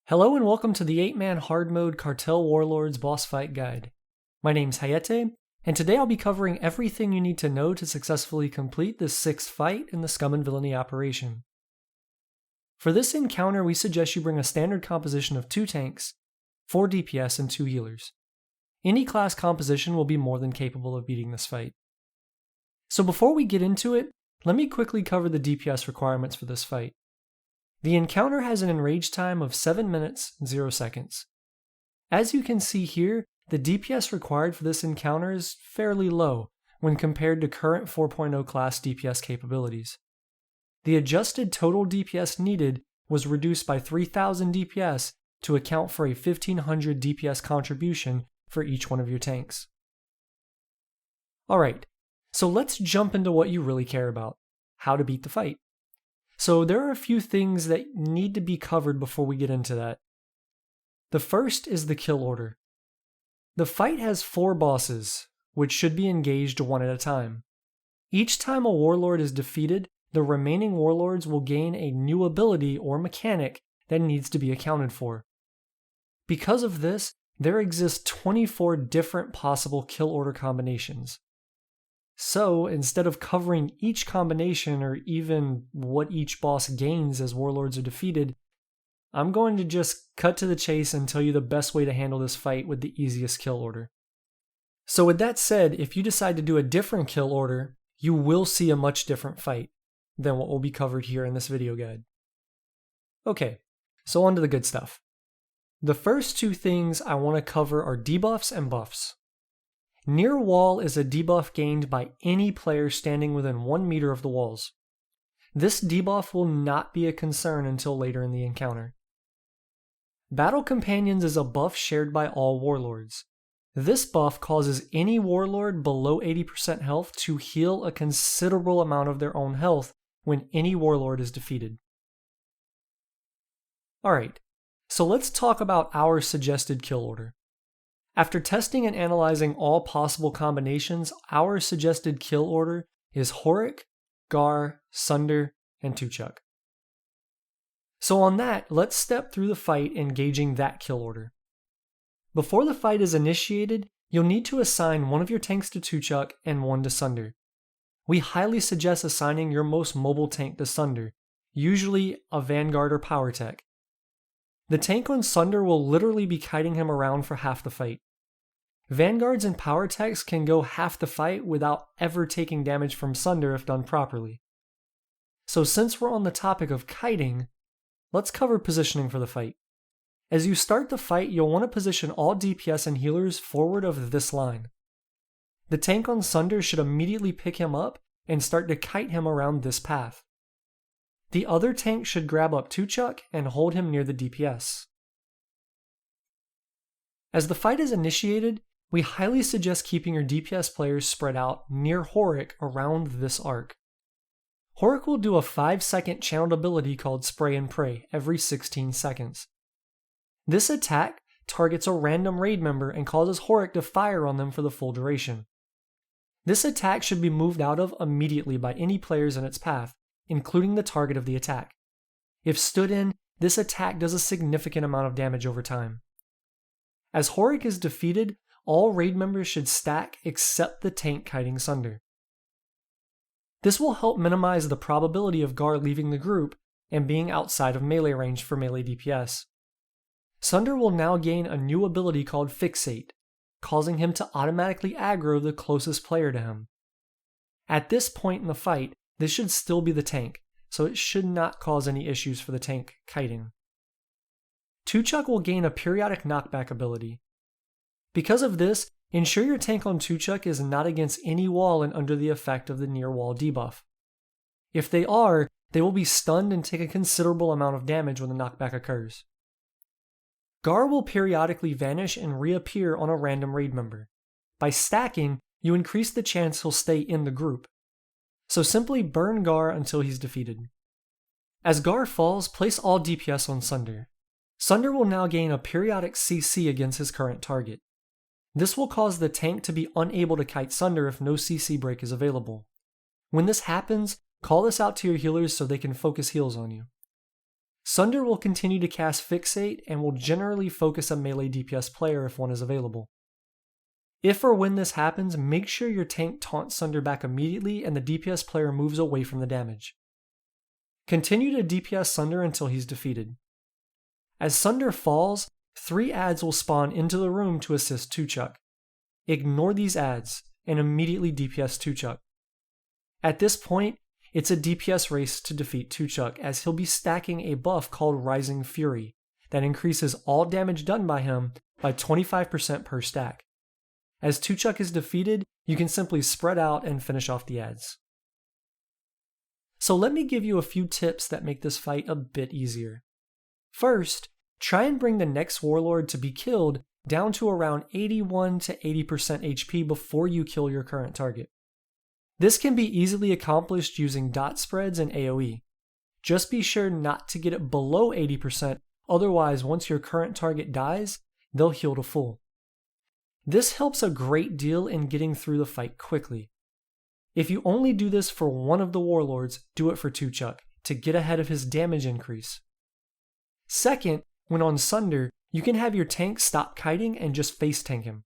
Hello and welcome to the 8-man hard mode Cartel Warlords boss fight guide. My name's Hayete, and today I'll be covering everything you need to know to successfully complete this 6th fight in the Scum and Villainy operation. For this encounter, we suggest you bring a standard composition of 2 tanks, 4 DPS, and 2 healers. Any class composition will be more than capable of beating this fight. So before we get into it, let me quickly cover the DPS requirements for this fight. The encounter has an enrage time of 7 minutes, 0 seconds. As you can see here, the DPS required for this encounter is fairly low when compared to current 4.0 class DPS capabilities. The adjusted total DPS needed was reduced by 3000 DPS to account for a 1500 DPS contribution for each one of your tanks. Alright, so let's jump into what you really care about: how to beat the fight. So there are a few things that need to be covered before we get into that. The first is the kill order. The fight has 4 bosses, which should be engaged one at a time. Each time a warlord is defeated, the remaining warlords will gain a new ability or mechanic that needs to be accounted for. Because of this, there exist 24 different possible kill order combinations. So, instead of covering each combination or even what each boss gains as warlords are defeated, I'm going to just cut to the chase and tell you the best way to handle this fight with the easiest kill order. So with that said, if you decide to do a different kill order, you will see a much different fight than what will be covered here in this video guide. Okay, so on to the good stuff. The first 2 things I want to cover are debuffs and buffs. Near wall is a debuff gained by any player standing within 1 meter of the walls. This debuff will not be a concern until later in the encounter. Battle Companions is a buff shared by all warlords. This buff causes any warlord below 80% health to heal a considerable amount of their own health when any warlord is defeated. Alright, so let's talk about our suggested kill order. After testing and analyzing all possible combinations, our suggested kill order is Horik, Gar, Sunder, and Tuchuk. So on that, let's step through the fight engaging that kill order. Before the fight is initiated, you'll need to assign one of your tanks to Tuchuk and one to Sunder. We highly suggest assigning your most mobile tank to Sunder, usually a Vanguard or Power Tech. The tank on Sunder will literally be kiting him around for half the fight. Vanguards and Power Techs can go half the fight without ever taking damage from Sunder if done properly. So since we're on the topic of kiting, let's cover positioning for the fight. As you start the fight, you'll want to position all DPS and healers forward of this line. The tank on Sunder should immediately pick him up and start to kite him around this path. The other tank should grab up Tuchuk and hold him near the DPS. As the fight is initiated, we highly suggest keeping your DPS players spread out near Horik around this arc. Horik will do a 5-second channeled ability called Spray and Pray every 16 seconds. This attack targets a random raid member and causes Horik to fire on them for the full duration. This attack should be moved out of immediately by any players in its path, including the target of the attack. If stood in, this attack does a significant amount of damage over time. As Horik is defeated, all raid members should stack except the tank kiting Sunder. This will help minimize the probability of Gar leaving the group and being outside of melee range for melee DPS. Sunder will now gain a new ability called Fixate, causing him to automatically aggro the closest player to him. At this point in the fight, this should still be the tank, so it should not cause any issues for the tank kiting. Tuchuk will gain a periodic knockback ability. Because of this, ensure your tank on Tuchuk is not against any wall and under the effect of the near wall debuff. If they are, they will be stunned and take a considerable amount of damage when the knockback occurs. Gar will periodically vanish and reappear on a random raid member. By stacking, you increase the chance he'll stay in the group. So simply burn Gar until he's defeated. As Gar falls, place all DPS on Sunder. Sunder will now gain a periodic CC against his current target. This will cause the tank to be unable to kite Sunder if no CC break is available. When this happens, call this out to your healers so they can focus heals on you. Sunder will continue to cast Fixate and will generally focus a melee DPS player if one is available. If or when this happens, make sure your tank taunts Sunder back immediately and the DPS player moves away from the damage. Continue to DPS Sunder until he's defeated. As Sunder falls, 3 adds will spawn into the room to assist Tuchuk. Ignore these adds and immediately DPS Tuchuk. At this point, it's a DPS race to defeat Tuchuk, as he'll be stacking a buff called Rising Fury that increases all damage done by him by 25% per stack. As Tuchuk is defeated, you can simply spread out and finish off the adds. So let me give you a few tips that make this fight a bit easier. First, try and bring the next warlord to be killed down to around 81 to 80% HP before you kill your current target. This can be easily accomplished using dot spreads and AoE. Just be sure not to get it below 80%, otherwise once your current target dies, they'll heal to full. This helps a great deal in getting through the fight quickly. If you only do this for one of the warlords, do it for Tuchuk to get ahead of his damage increase. Second, when on Sunder, you can have your tank stop kiting and just face tank him.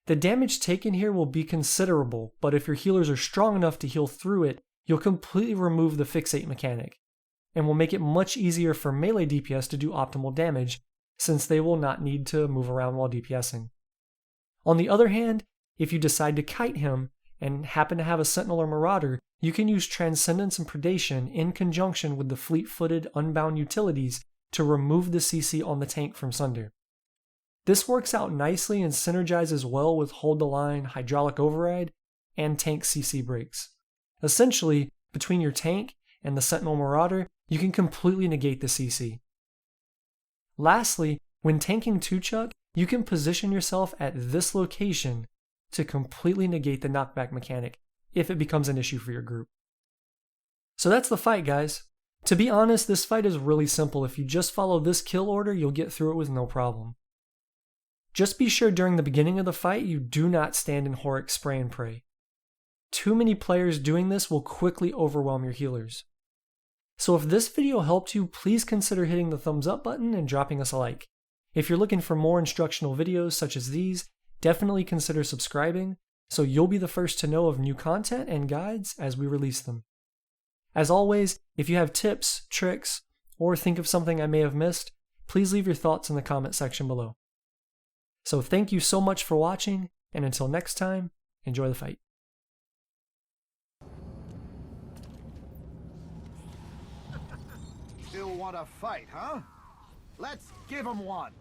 The damage taken here will be considerable, but if your healers are strong enough to heal through it, you'll completely remove the Fixate mechanic, and will make it much easier for melee DPS to do optimal damage, since they will not need to move around while DPSing. On the other hand, if you decide to kite him, and happen to have a Sentinel or Marauder, you can use Transcendence and Predation in conjunction with the fleet-footed Unbound utilities to remove the CC on the tank from Sunder. This works out nicely and synergizes well with Hold the Line, Hydraulic Override, and tank CC breaks. Essentially, between your tank and the Sentinel Marauder, you can completely negate the CC. Lastly, when tanking Tuchuk, you can position yourself at this location to completely negate the knockback mechanic if it becomes an issue for your group. So that's the fight, guys. To be honest, this fight is really simple. If you just follow this kill order, you'll get through it with no problem. Just be sure during the beginning of the fight you do not stand in Horic Spray and Pray. Too many players doing this will quickly overwhelm your healers. So if this video helped you, please consider hitting the thumbs up button and dropping us a like. If you're looking for more instructional videos such as these, definitely consider subscribing so you'll be the first to know of new content and guides as we release them. As always, if you have tips, tricks, or think of something I may have missed, please leave your thoughts in the comment section below. So thank you so much for watching, and until next time, enjoy the fight. Still want to fight, huh? Let's give 'em one!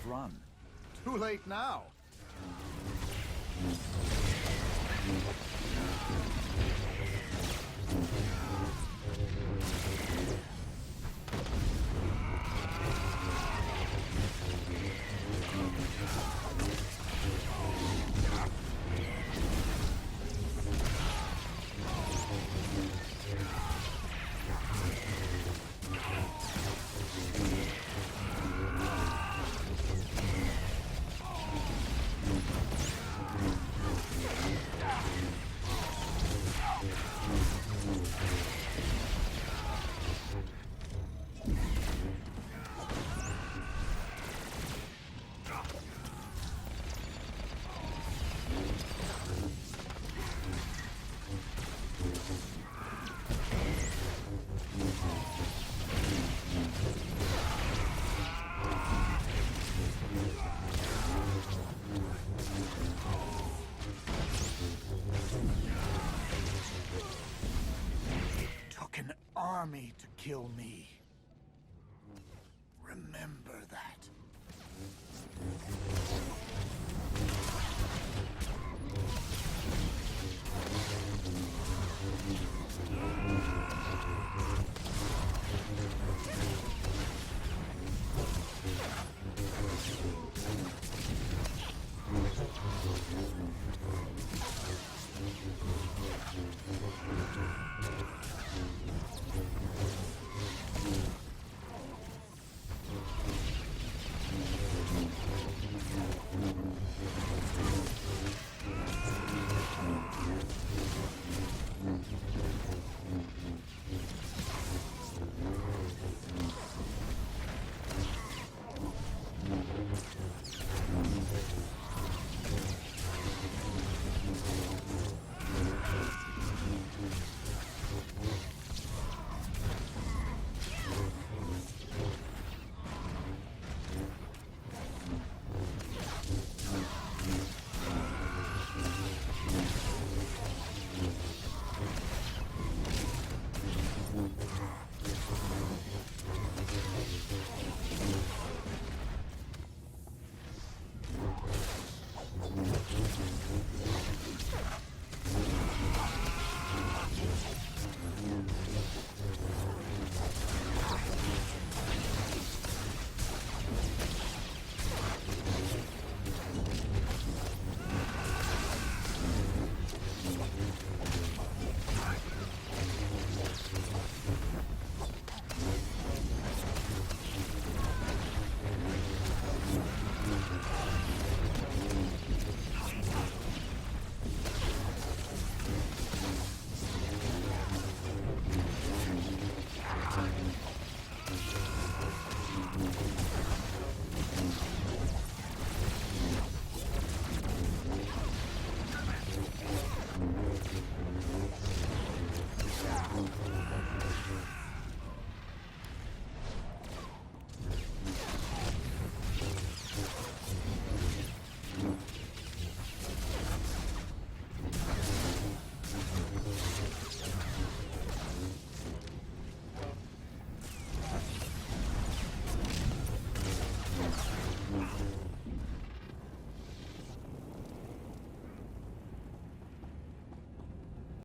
Run. Too late now. army to kill me.